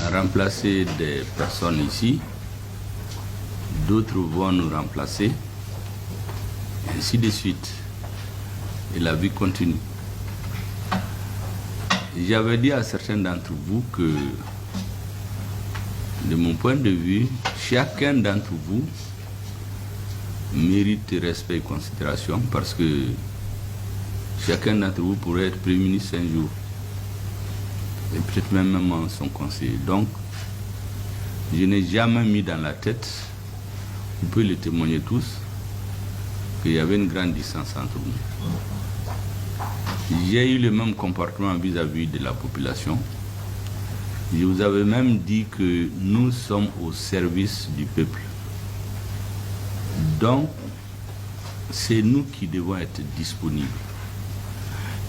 remplacer des personnes ici, d'autres vont nous remplacer, et ainsi de suite. Et la vie continue. J'avais dit à certains d'entre vous que, de mon point de vue, chacun d'entre vous mérite respect et considération parce que chacun d'entre vous pourrait être Premier ministre un jour et peut-être même son conseiller. Donc, je n'ai jamais mis dans la tête, vous pouvez le témoigner tous, qu'il y avait une grande distance entre nous. J'ai eu le même comportement vis-à-vis de la population. Je vous avais même dit que nous sommes au service du peuple. Donc, c'est nous qui devons être disponibles.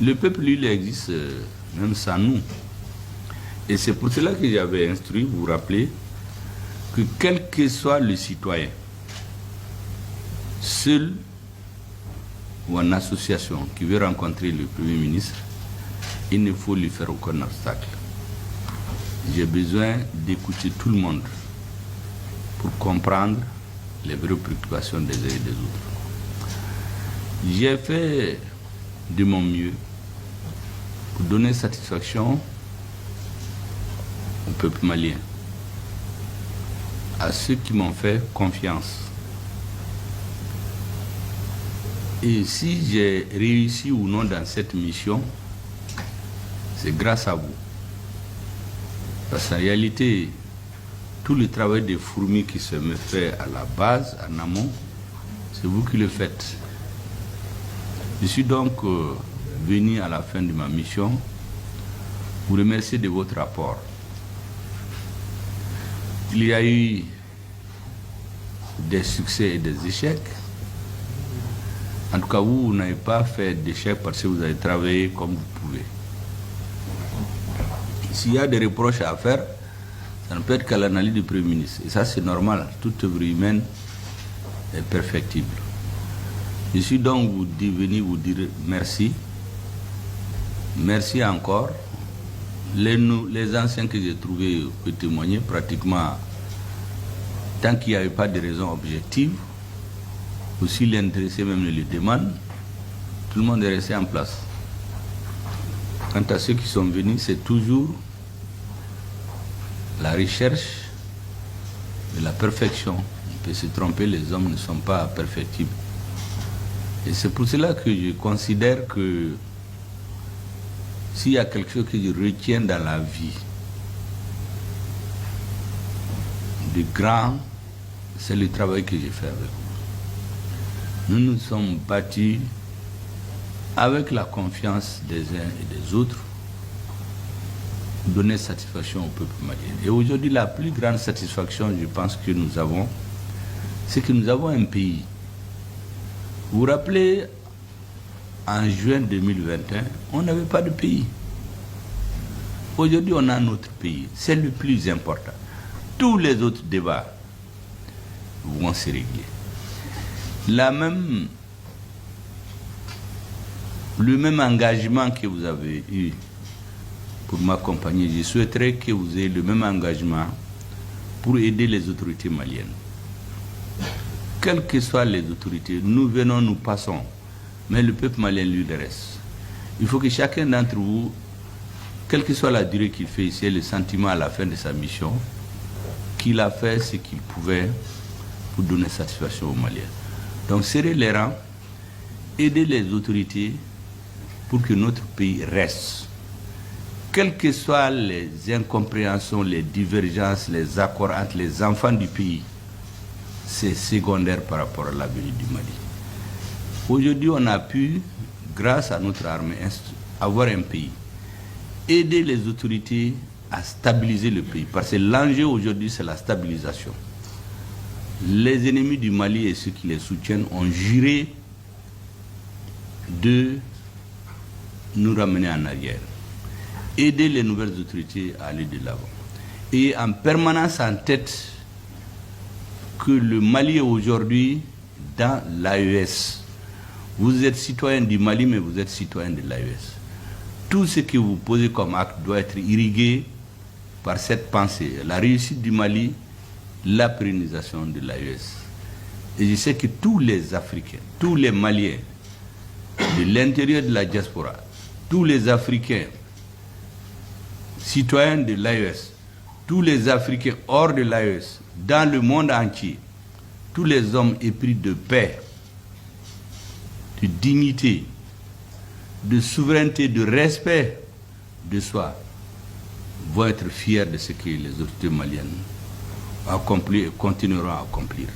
Le peuple, lui, il existe même sans nous. Et c'est pour cela que j'avais instruit, vous vous rappelez, que quel que soit le citoyen, seul ou en association qui veut rencontrer le Premier ministre, il ne faut lui faire aucun obstacle. J'ai besoin d'écouter tout le monde pour comprendre les vraies préoccupations des uns et des autres. J'ai fait de mon mieux pour donner satisfaction au peuple malien, à ceux qui m'ont fait confiance. Et si j'ai réussi ou non dans cette mission, c'est grâce à vous. Parce qu'en réalité, tout le travail des fourmis qui se me fait à la base, en amont, c'est vous qui le faites. Je suis donc venu à la fin de ma mission vous remercier de votre rapport. Il y a eu des succès et des échecs. En tout cas, vous n'avez pas fait d'échec parce que vous avez travaillé comme vous pouvez. S'il y a des reproches à faire, ça ne peut être qu'à l'analyse du Premier ministre. Et ça, c'est normal. Toute œuvre humaine est perfectible. Je suis donc venu vous dire merci. Merci encore. Les anciens que j'ai trouvés peuvent témoigner pratiquement, tant qu'il n'y avait pas de raison objective, ou si l'intéressé même le demande, tout le monde est resté en place. Quant à ceux qui sont venus, c'est toujours la recherche de la perfection. On peut se tromper, les hommes ne sont pas perfectibles. Et c'est pour cela que je considère que s'il y a quelque chose que je retiens dans la vie de grand, c'est le travail que j'ai fait avec vous. Nous nous sommes battus avec la confiance des uns et des autres pour donner satisfaction au peuple malien. Et aujourd'hui, la plus grande satisfaction, je pense que nous avons, c'est que nous avons un pays. Vous vous rappelez, en juin 2021, on n'avait pas de pays. Aujourd'hui, on a notre pays. C'est le plus important. Tous les autres débats vont se régler. Le même engagement que vous avez eu pour m'accompagner, je souhaiterais que vous ayez le même engagement pour aider les autorités maliennes. Quelles que soient les autorités, nous venons, nous passons, mais le peuple malien, lui, le reste. Il faut que chacun d'entre vous, quelle que soit la durée qu'il fait ici, ait le sentiment à la fin de sa mission, qu'il a fait ce qu'il pouvait pour donner satisfaction aux Maliens. Donc, serrer les rangs, aider les autorités pour que notre pays reste. Quelles que soient les incompréhensions, les divergences, les accords entre les enfants du pays, c'est secondaire par rapport à l'avenir du Mali. Aujourd'hui, on a pu, grâce à notre armée, avoir un pays. Aider les autorités à stabiliser le pays. Parce que l'enjeu aujourd'hui, c'est la stabilisation. Les ennemis du Mali et ceux qui les soutiennent ont juré de nous ramener en arrière. Aider les nouvelles autorités à aller de l'avant. Et en permanence en tête que le Mali est aujourd'hui dans l'AES. Vous êtes citoyen du Mali, mais vous êtes citoyen de l'AES. Tout ce que vous posez comme acte doit être irrigué par cette pensée, la réussite du Mali, la pérennisation de l'AES. Et je sais que tous les Africains, tous les Maliens, de l'intérieur de la diaspora, tous les Africains, citoyens de l'AES, tous les Africains hors de l'AES, dans le monde entier, tous les hommes épris de paix, de dignité, de souveraineté, de respect de soi, vont être fiers de ce que les autorités maliennes ont accompli et continueront à accomplir.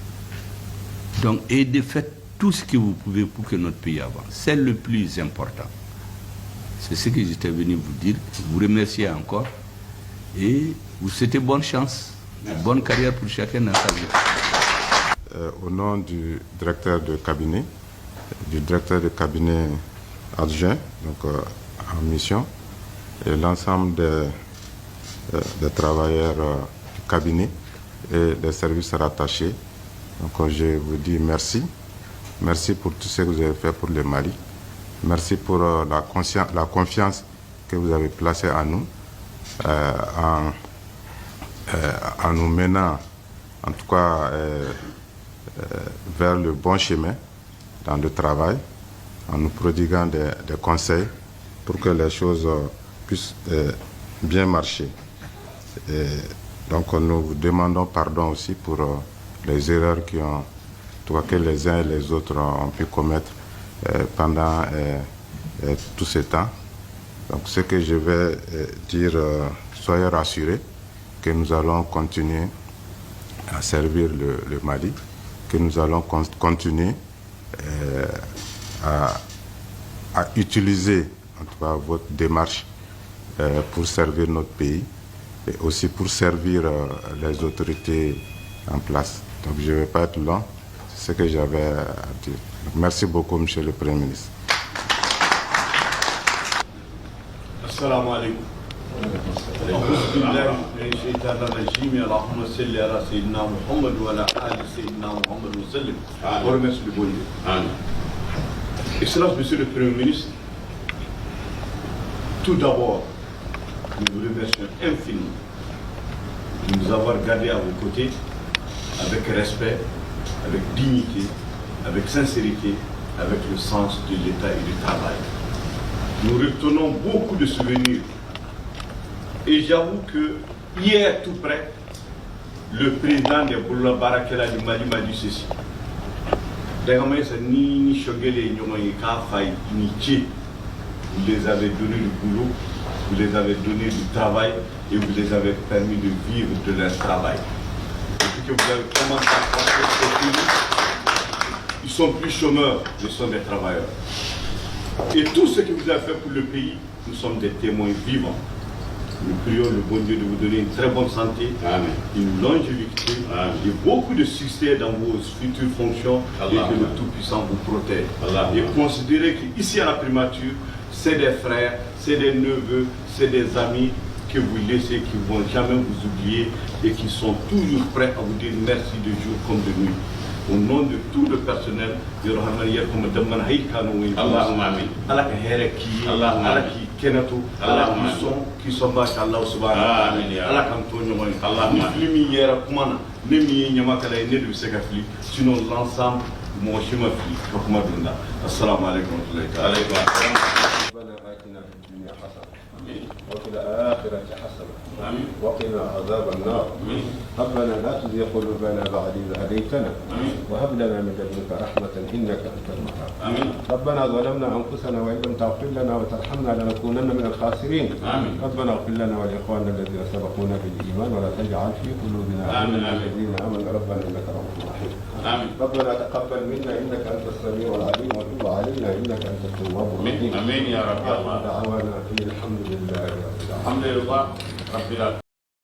Donc, et de faire tout ce que vous pouvez pour que notre pays avance. C'est le plus important. C'est ce que j'étais venu vous dire. Vous remercier encore et vous souhaitez bonne chance, bonne carrière pour chacun dans sa vie. Au nom du directeur de cabinet, adjoint, donc en mission, et l'ensemble des travailleurs du cabinet et des services rattachés. Donc je vous dis merci. Merci pour tout ce que vous avez fait pour le Mali. Merci pour la confiance que vous avez placée en nous, en nous menant, en tout cas, vers le bon chemin dans le travail, en nous prodiguant des conseils pour que les choses puissent bien marcher. Et donc nous vous demandons pardon aussi pour les erreurs que les uns et les autres ont pu commettre pendant tout ce temps. Donc ce que je vais dire, soyez rassurés que nous allons continuer à servir le Mali, que nous allons continuer à utiliser en tout cas votre démarche pour servir notre pays et aussi pour servir les autorités en place. Donc je ne vais pas être long, c'est ce que j'avais à dire. Donc, merci beaucoup, Monsieur le Premier ministre. Assalamu alaikum. Excellence, Monsieur le Premier ministre, tout d'abord, nous vous remercions infiniment de nous avoir gardés à vos côtés avec respect, avec dignité, avec sincérité, avec le sens de l'État et du travail. Nous retenons beaucoup de souvenirs. Et j'avoue que hier, tout près, le président de Boula Barakela du Mali m'a dit ceci. Vous les avez donné du boulot, vous les avez donné du travail et vous les avez permis de vivre de leur travail. Depuis que vous avez commencé à construire ce pays, ils sont plus chômeurs, ils sont des travailleurs. Et tout ce que vous avez fait pour le pays, nous sommes des témoins vivants. Nous prions le bon Dieu de vous donner une très bonne santé, Amen, une longévité, Amen, et beaucoup de succès dans vos futures fonctions, Allah, et que le Tout-Puissant vous protège. Allah, et considérez qu'ici à la primature, c'est des frères, c'est des neveux, c'est des amis que vous laissez, qui ne vont jamais vous oublier et qui sont toujours prêts à vous dire merci de jour comme de nuit. Au nom de tout le personnel, qui sont là, Allah subhanahu sinon l'ensemble, mon chemin assalamu alaikum wa وفي الآخرة حسنة وقنا عذاب النار ربنا لا تزغ قلوبنا بعد إذ هديتنا وهب لنا من لدنك رحمة إنك أنت الوهاب ربنا ظلمنا أنفسنا وإن لم تغفر لنا وترحمنا لنكونن من الخاسرين ربنا اغفر لنا ولإخواننا الذين سبقونا بالإيمان ولا تجعل في قلوبنا غلا للذين آمنوا ربنا إنك رؤوف رحيم ربنا تقبل منا إنك أنت السميع العليم وتب علينا إنك أنت التواب الرحيم آمين يا رب. دعوانا الحمد لله رب العالمين. الحمد لله رب العالمين.